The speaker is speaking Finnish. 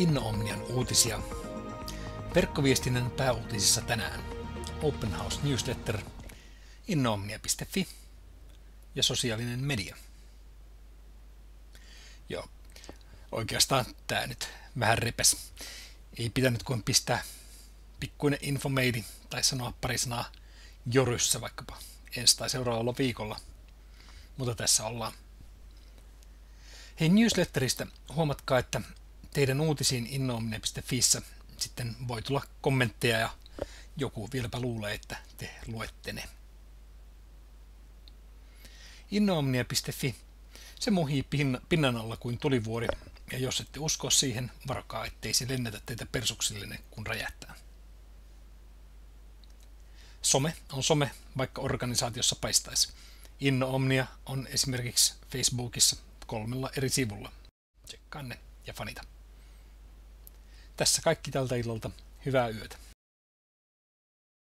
Inno-Omnian uutisia. Verkkoviestinnän pääuutisissa tänään Open House Newsletter, innoomnia.fi ja sosiaalinen media. Joo, oikeastaan tää nyt vähän repes. Ei pitänyt kuin pistää pikkuinen infomeili tai sanoa pari sanaa joryssä vaikkapa ensi tai seuraavalla viikolla. Mutta tässä ollaan. Hei, newsletteristä huomatkaa, että teidän uutisiin innoomnia.fissä sitten voi tulla kommentteja ja joku vieläpä luulee, että te luette ne. Innoomnia.fi, se muhii pinnan alla kuin tulivuori, ja jos ette usko siihen, varokaa, ettei se lennätä teitä persuksillinen, kun räjähtää. Some on some, vaikka organisaatiossa paistaisi. Inno-Omnia on esimerkiksi Facebookissa 3 eri sivulla. Tsekkaa ne ja fanita. Tässä kaikki tältä illalta. Hyvää yötä.